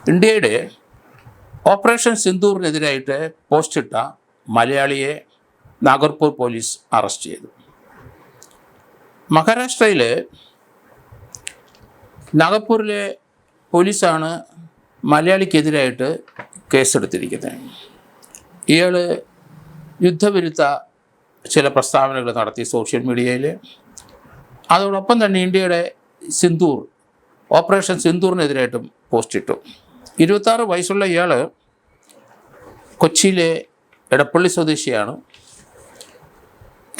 ഇന്ത്യയുടെ ഓപ്പറേഷൻ സിന്ദൂറിനെതിരായിട്ട് പോസ്റ്റിട്ട മലയാളിയെ നാഗർപൂർ police arrest ചെയ്തു. മഹാരാഷ്ട്രയിൽ നാഗപ്പൂരിലെ പോലീസാണ് മലയാളിക്കെതിരായിട്ട് കേസെടുത്തിരിക്കുന്നത്. ഇയാൾ യുദ്ധവിരുദ്ധ ചില പ്രസ്താവനകൾ നടത്തി സോഷ്യൽ മീഡിയയിൽ. അതോടൊപ്പം തന്നെ ഇന്ത്യയുടെ ഓപ്പറേഷൻ സിന്ദൂറിനെതിരായിട്ടും പോസ്റ്റിട്ടു. 26 വയസ്സുള്ള ഇയാൾ കൊച്ചിയിലെ എടപ്പള്ളി സ്വദേശിയാണ്.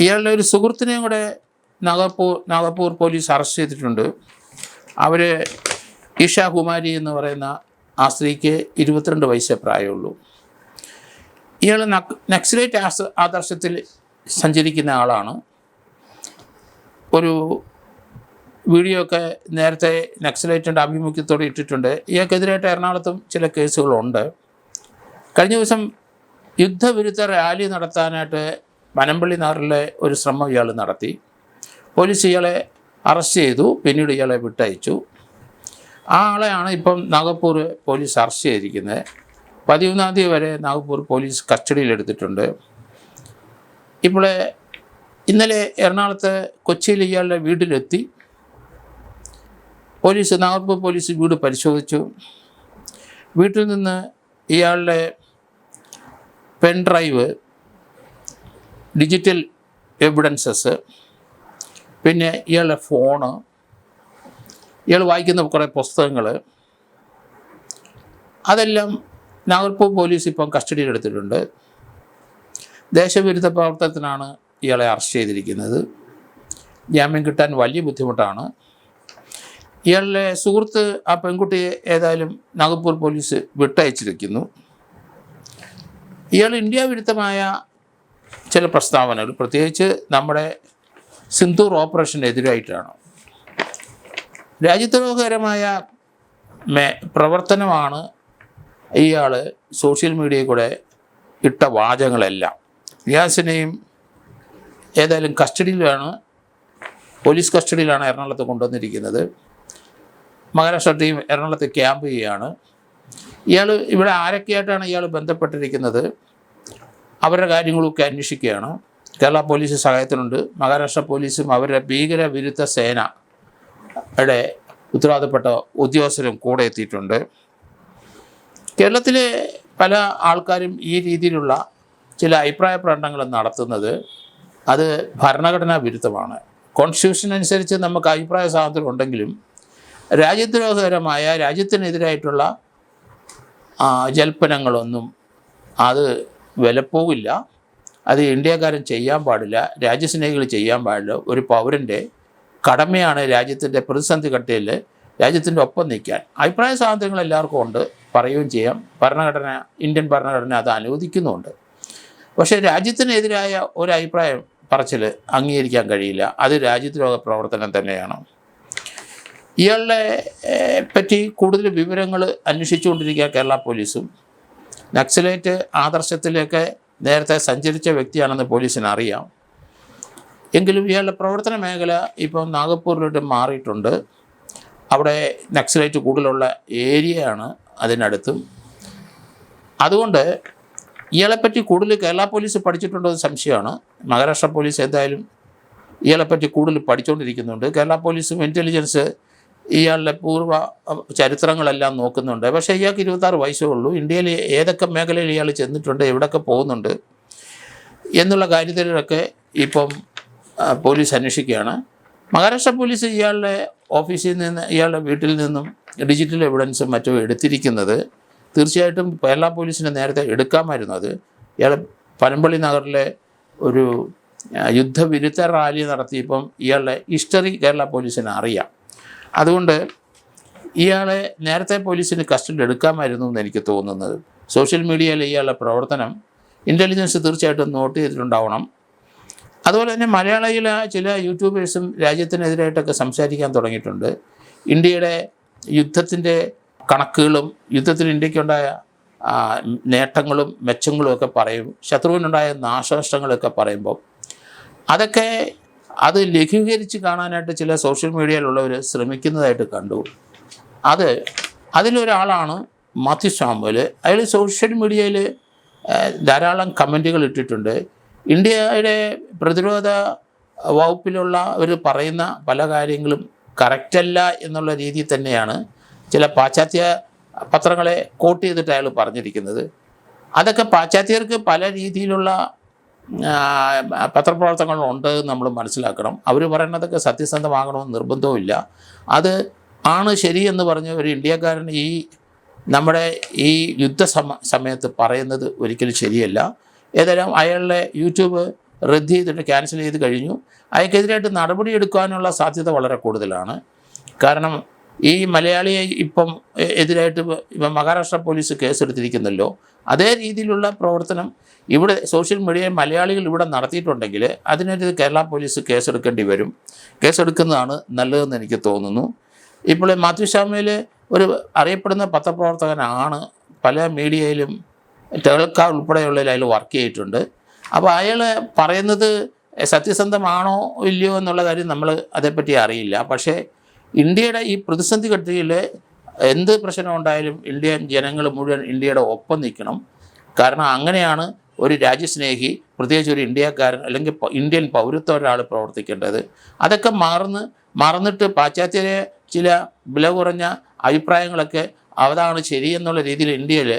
ഇയാളുടെ ഒരു സുഹൃത്തിനെയും കൂടെ നാഗപ്പൂർ പോലീസ് അറസ്റ്റ് ചെയ്തിട്ടുണ്ട്. അവർ ഇഷ കുമാരി എന്ന് പറയുന്ന ആ സ്ത്രീക്ക് 22 വയസ്സേ പ്രായമുള്ളൂ. ഇയാൾ നക്സലൈറ്റ് ആദർശത്തിൽ സഞ്ചരിക്കുന്ന ആളാണ്. ഒരു വീഡിയോ ഒക്കെ നേരത്തെ നക്സലൈറ്റിൻ്റെ ആഭിമുഖ്യത്തോടെ ഇട്ടിട്ടുണ്ട്. ഇയാൾക്കെതിരായിട്ട് എറണാകുളത്തും ചില കേസുകളുണ്ട്. കഴിഞ്ഞ ദിവസം യുദ്ധവിരുദ്ധ റാലി നടത്താനായിട്ട് പനമ്പള്ളി നാറിലെ ഒരു ശ്രമം ഇയാൾ നടത്തി. പോലീസ് ഇയാളെ അറസ്റ്റ് ചെയ്തു. പിന്നീട് ഇയാളെ വിട്ടയച്ചു. ആ ആളെയാണ് ഇപ്പം നാഗപ്പൂർ പോലീസ് അറസ്റ്റ് ചെയ്തിരിക്കുന്നത്. 11-ാം തീയതി വരെ നാഗപ്പൂർ പോലീസ് കസ്റ്റഡിയിലെടുത്തിട്ടുണ്ട്. ഇപ്പോൾ ഇന്നലെ എറണാകുളത്ത് കൊച്ചിയിൽ ഇയാളുടെ വീട്ടിലെത്തി. നാഗപ്പൂർ പോലീസ് വീട് പരിശോധിച്ചു. വീട്ടിൽ നിന്ന് ഇയാളുടെ പെൻഡ്രൈവ്, ഡിജിറ്റൽ എവിഡൻസസ്, പിന്നെ ഇയാളുടെ ഫോണ്, ഇയാൾ വായിക്കുന്ന കുറേ പുസ്തകങ്ങൾ, അതെല്ലാം നാഗർപൂർ പോലീസ് ഇപ്പം കസ്റ്റഡിയിലെടുത്തിട്ടുണ്ട്. ദേശവിരുദ്ധ പ്രവർത്തനത്തിനാണ് ഇയാളെ അറസ്റ്റ് ചെയ്തിരിക്കുന്നത്. ജാമ്യം കിട്ടാൻ വലിയ ബുദ്ധിമുട്ടാണ്. ഇയാളുടെ സുഹൃത്ത് ആ പെൺകുട്ടിയെ ഏതായാലും നാഗപ്പൂർ പോലീസ് വിട്ടയച്ചിരിക്കുന്നു. ഇയാൾ ഇന്ത്യ വിരുദ്ധമായ ചില പ്രസ്താവനകൾ, പ്രത്യേകിച്ച് നമ്മുടെ സിന്ദൂർ ഓപ്പറേഷനെതിരായിട്ടാണ്. രാജ്യദ്രോഹകരമായ പ്രവർത്തനമാണ് ഇയാൾ സോഷ്യൽ മീഡിയയിൽ കൂടെ ഇട്ട വാചകങ്ങളെല്ലാം. റിയാസിനെയും ഏതായാലും പോലീസ് കസ്റ്റഡിയിലാണ് എറണാകുളത്ത് കൊണ്ടുവന്നിരിക്കുന്നത്. മഹാരാഷ്ട്ര ടീം എറണാകുളത്ത് ക്യാമ്പ് ചെയ്യുകയാണ്. ഇയാൾ ഇവിടെ ആരൊക്കെയായിട്ടാണ് ഇയാൾ ബന്ധപ്പെട്ടിരിക്കുന്നത്, അവരുടെ കാര്യങ്ങളൊക്കെ അന്വേഷിക്കുകയാണ്. കേരള പോലീസ് സഹായത്തിനുണ്ട്. മഹാരാഷ്ട്ര പോലീസും അവരുടെ ഭീകരവിരുദ്ധ സേനയുടെ ഉത്തരവാദപ്പെട്ട ഉദ്യോഗസ്ഥരും കൂടെ എത്തിയിട്ടുണ്ട്. കേരളത്തിലെ പല ആൾക്കാരും ഈ രീതിയിലുള്ള ചില അഭിപ്രായ പ്രകടനങ്ങൾ നടത്തുന്നത് അത് ഭരണഘടനാ വിരുദ്ധമാണ്. കോൺസ്റ്റിറ്റ്യൂഷൻ അനുസരിച്ച് നമുക്ക് അഭിപ്രായ സ്വാതന്ത്ര്യം ഉണ്ടെങ്കിലും രാജ്യദ്രോഹകരമായ രാജ്യത്തിനെതിരായിട്ടുള്ള ജൽപ്പനങ്ങളൊന്നും അത് വിലപ്പോവില്ല. അത് ഇന്ത്യക്കാരൻ ചെയ്യാൻ പാടില്ല, രാജ്യസ്നേഹികൾ ചെയ്യാൻ പാടില്ല. ഒരു പൗരൻ്റെ കടമയാണ് രാജ്യത്തിൻ്റെ പ്രതിസന്ധി ഘട്ടത്തിൽ രാജ്യത്തിൻ്റെ ഒപ്പം നിൽക്കാൻ. അഭിപ്രായ സ്വാതന്ത്ര്യങ്ങൾ എല്ലാവർക്കും ഉണ്ട്, പറയുകയും ചെയ്യാം. ഇന്ത്യൻ ഭരണഘടന അത് അനുവദിക്കുന്നുമുണ്ട്. പക്ഷേ രാജ്യത്തിനെതിരായ ഒരു അഭിപ്രായം പറച്ചിൽ അംഗീകരിക്കാൻ കഴിയില്ല. അത് രാജ്യദ്രോഹ പ്രവർത്തനം തന്നെയാണ്. ഇയാളുടെ പറ്റി കൂടുതൽ വിവരങ്ങൾ അന്വേഷിച്ചുകൊണ്ടിരിക്കുക കേരള പോലീസും. നക്സലൈറ്റ് ആദർശത്തിലേക്ക് നേരത്തെ സഞ്ചരിച്ച വ്യക്തിയാണെന്ന് പോലീസിന് അറിയാം. എങ്കിലും ഇയാളുടെ പ്രവർത്തന മേഖല ഇപ്പോൾ നാഗപ്പൂരിലോട്ട് മാറിയിട്ടുണ്ട്. അവിടെ നക്സലൈറ്റ് കൂടുതലുള്ള ഏരിയയാണ് അതിനടുത്തും. അതുകൊണ്ട് ഇയാളെപ്പറ്റി കൂടുതൽ കേരള പോലീസ് പഠിച്ചിട്ടുണ്ടോ എന്ന് സംശയമാണ്. മഹാരാഷ്ട്ര പോലീസ് എന്തായാലും ഇയാളെപ്പറ്റി കൂടുതൽ പഠിച്ചുകൊണ്ടിരിക്കുന്നുണ്ട്. കേരള പോലീസും ഇൻ്റലിജൻസ് ഇയാളുടെ പൂർവ്വ ചരിത്രങ്ങളെല്ലാം നോക്കുന്നുണ്ട്. പക്ഷേ ഇയാൾക്ക് 26 വയസ്സേ ഉള്ളൂ. ഇന്ത്യയിൽ ഏതൊക്കെ മേഖലയിൽ ഇയാൾ ചെന്നിട്ടുണ്ട്, എവിടെയൊക്കെ പോകുന്നുണ്ട് എന്നുള്ള കാര്യത്തിലൊക്കെ ഇപ്പം പോലീസ് അന്വേഷിക്കുകയാണ്. മഹാരാഷ്ട്ര പോലീസ് ഇയാളുടെ ഓഫീസിൽ നിന്ന്, ഇയാളുടെ വീട്ടിൽ നിന്നും ഡിജിറ്റൽ എവിഡൻസും മറ്റും എടുത്തിരിക്കുന്നത് തീർച്ചയായിട്ടും കേരള പോലീസിന് നേരത്തെ എടുക്കാമായിരുന്നു. അത് ഇയാൾ പനമ്പള്ളി നഗറിലെ ഒരു യുദ്ധവിരുദ്ധ റാലി നടത്തിയപ്പം ഇയാളുടെ ഹിസ്റ്ററി കേരള പോലീസിന് അറിയാം. അതുകൊണ്ട് ഇയാളെ നേരത്തെ പോലീസിന് കസ്റ്റഡിയിൽ എടുക്കാമായിരുന്നു എന്ന് എനിക്ക് തോന്നുന്നത്. സോഷ്യൽ മീഡിയയിൽ ഇയാളുടെ പ്രവർത്തനം ഇൻ്റലിജൻസ് തീർച്ചയായിട്ടും നോട്ട് ചെയ്തിട്ടുണ്ടാവണം. അതുപോലെ തന്നെ മലയാളിയിലെ ചില യൂട്യൂബേഴ്സും രാജ്യത്തിനെതിരായിട്ടൊക്കെ സംസാരിക്കാൻ തുടങ്ങിയിട്ടുണ്ട്. ഇന്ത്യയുടെ യുദ്ധത്തിൻ്റെ കണക്കുകളും യുദ്ധത്തിൽ ഇന്ത്യക്കുണ്ടായ നേട്ടങ്ങളും മെച്ചങ്ങളും ഒക്കെ പറയും, ശത്രുവിനുണ്ടായ നാശനഷ്ടങ്ങളൊക്കെ പറയുമ്പോൾ അതൊക്കെ അത് ലഘൂകരിച്ച് കാണാനായിട്ട് ചില സോഷ്യൽ മീഡിയയിലുള്ളവർ ശ്രമിക്കുന്നതായിട്ട് കണ്ടു. അതിലൊരാളാണ് മാത്യു സാമുവൽ, അയാൾ സോഷ്യൽ മീഡിയയിൽ ധാരാളം കമൻറ്റുകൾ ഇട്ടിട്ടുണ്ട്. ഇന്ത്യയുടെ പ്രതിരോധ വകുപ്പിലുള്ളവർ പറയുന്ന പല കാര്യങ്ങളും കറക്റ്റല്ല എന്നുള്ള രീതിയിൽ തന്നെയാണ് ചില പാശ്ചാത്യ പത്രങ്ങളെ കോട്ട് ചെയ്തിട്ട് അയാൾ പറഞ്ഞിരിക്കുന്നത്. അതൊക്കെ പാശ്ചാത്യർക്ക് പല രീതിയിലുള്ള പത്രപ്രവർത്തനങ്ങളുണ്ട് നമ്മൾ മനസ്സിലാക്കണം. അവർ പറയുന്നതൊക്കെ സത്യസന്ധമാകണമെന്ന് നിർബന്ധവുമില്ല. അത് ആണ് ശരിയെന്ന് പറഞ്ഞ് ഒരു ഇന്ത്യക്കാരൻ നമ്മുടെ ഈ സമയത്ത് പറയുന്നത് ഒരിക്കലും ശരിയല്ല. ഏതായാലും അയാളുടെ യൂട്യൂബ് റദ്ദ് ചെയ്തിട്ട് ക്യാൻസൽ ചെയ്ത് കഴിഞ്ഞു. അയാൾക്കെതിരായിട്ട് നടപടിയെടുക്കാനുള്ള സാധ്യത വളരെ കൂടുതലാണ്. കാരണം ഈ മലയാളിയെ ഇപ്പം എതിരായിട്ട് ഇപ്പം മഹാരാഷ്ട്ര പോലീസ് കേസെടുത്തിരിക്കുന്നല്ലോ. അതേ രീതിയിലുള്ള പ്രവർത്തനം ഇവിടെ സോഷ്യൽ മീഡിയയിൽ മലയാളികൾ ഇവിടെ നടത്തിയിട്ടുണ്ടെങ്കിൽ അതിനെതിരെ കേരള പോലീസ് കേസെടുക്കേണ്ടി വരും. കേസെടുക്കുന്നതാണ് നല്ലതെന്ന് എനിക്ക് തോന്നുന്നു. ഇപ്പോൾ മാത്യു സാമുവൽ ഒരു അറിയപ്പെടുന്ന പത്രപ്രവർത്തകനാണ്. പല മീഡിയയിലും കേൾക്ക ഉൾപ്പെടെയുള്ളതിൽ അയാൾ വർക്ക് ചെയ്തിട്ടുണ്ട്. അപ്പോൾ അയാൾ പറയുന്നത് സത്യസന്ധമാണോ ഇല്ലയോ എന്നുള്ള കാര്യം നമ്മൾ അതേപ്പറ്റി അറിയില്ല. പക്ഷേ ഇന്ത്യയുടെ ഈ പ്രതിസന്ധി ഘട്ടത്തിൽ എന്ത് പ്രശ്നം ഉണ്ടായാലും ഇന്ത്യൻ ജനങ്ങൾ മുഴുവൻ ഇന്ത്യയുടെ ഒപ്പം നിൽക്കണം. കാരണം അങ്ങനെയാണ് ഒരു രാജ്യസ്നേഹി, പ്രത്യേകിച്ച് ഒരു ഇന്ത്യക്കാരൻ അല്ലെങ്കിൽ ഇന്ത്യൻ പൗരത്വ ഒരാൾ പ്രവർത്തിക്കേണ്ടത്. അതൊക്കെ മറന്നിട്ട് പാശ്ചാത്യരെ ചില വില കുറഞ്ഞ അഭിപ്രായങ്ങളൊക്കെ അതാണ് ശരിയെന്നുള്ള രീതിയിൽ ഇന്ത്യയിൽ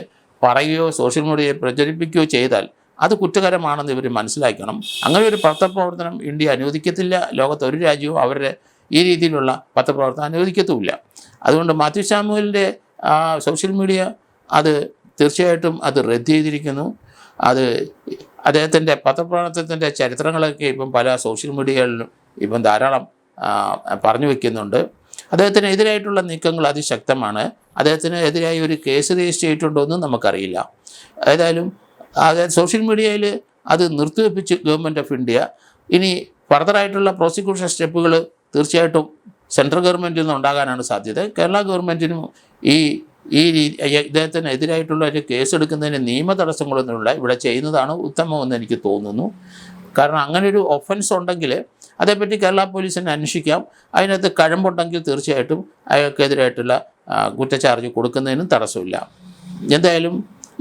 പറയുകയോ സോഷ്യൽ മീഡിയയിൽ പ്രചരിപ്പിക്കുകയോ ചെയ്താൽ അത് കുറ്റകരമാണെന്ന് ഇവർ മനസ്സിലാക്കണം. അങ്ങനെ ഒരു പത്രപ്രവർത്തനം ഇന്ത്യ അനുവദിക്കത്തില്ല. ലോകത്ത് ഒരു രാജ്യവും അവരുടെ ഈ രീതിയിലുള്ള പത്രപ്രവർത്തനം അനുവദിക്കത്തുമില്ല. അതുകൊണ്ട് മാത്യു സാമുവലിൻ്റെ സോഷ്യൽ മീഡിയ അത് തീർച്ചയായിട്ടും അത് റദ്ദ് ചെയ്തിരിക്കുന്നു. അത് അദ്ദേഹത്തിൻ്റെ പത്രപ്രവർത്തനത്തിൻ്റെ ചരിത്രങ്ങളൊക്കെ ഇപ്പം പല സോഷ്യൽ മീഡിയകളിലും ഇപ്പം ധാരാളം പറഞ്ഞു വയ്ക്കുന്നുണ്ട്. അദ്ദേഹത്തിനെതിരായിട്ടുള്ള നീക്കങ്ങൾ അതിശക്തമാണ്. അദ്ദേഹത്തിന് എതിരായി ഒരു കേസ് രജിസ്റ്റർ ചെയ്തിട്ടുണ്ടോ എന്നും നമുക്കറിയില്ല. ഏതായാലും സോഷ്യൽ മീഡിയയിൽ അത് നിർത്തിവെപ്പിച്ച് ഗവൺമെൻറ് ഓഫ് ഇന്ത്യ ഇനി ഫർദറായിട്ടുള്ള പ്രോസിക്യൂഷൻ സ്റ്റെപ്പുകൾ തീർച്ചയായിട്ടും സെൻട്രൽ ഗവൺമെൻറ്റിൽ നിന്ന് ഉണ്ടാകാനാണ് സാധ്യത. കേരള ഗവൺമെൻറ്റിനും ഈ ഇദ്ദേഹത്തിന് എതിരായിട്ടുള്ള ഒരു കേസെടുക്കുന്നതിന് നിയമ തടസ്സങ്ങളൊന്നുമില്ല. ഇവിടെ ചെയ്യുന്നതാണ് ഉത്തമമെന്ന് എനിക്ക് തോന്നുന്നു. കാരണം അങ്ങനെ ഒരു ഒഫൻസ് ഉണ്ടെങ്കിൽ അതേപ്പറ്റി കേരള പോലീസിനെ അന്വേഷിക്കാം. അതിനകത്ത് കഴമ്പുണ്ടെങ്കിൽ തീർച്ചയായിട്ടും അയാൾക്കെതിരായിട്ടുള്ള കുറ്റചാർജ് കൊടുക്കുന്നതിനും തടസ്സമില്ല. എന്തായാലും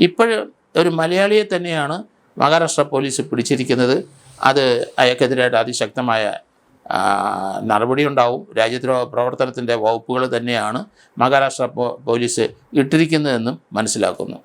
ഇപ്പോഴും ഒരു മലയാളിയെ തന്നെയാണ് മഹാരാഷ്ട്ര പോലീസ് പിടിച്ചിരിക്കുന്നത്. അത് അയാൾക്കെതിരായിട്ട് അതിശക്തമായ നടപടി ഉണ്ടാവും. രാജ്യദ്രോഹ പ്രവർത്തനത്തിൻ്റെ വകുപ്പുകൾ തന്നെയാണ് മഹാരാഷ്ട്ര പോലീസ് ഇട്ടിരിക്കുന്നതെന്നും മനസ്സിലാക്കുന്നു.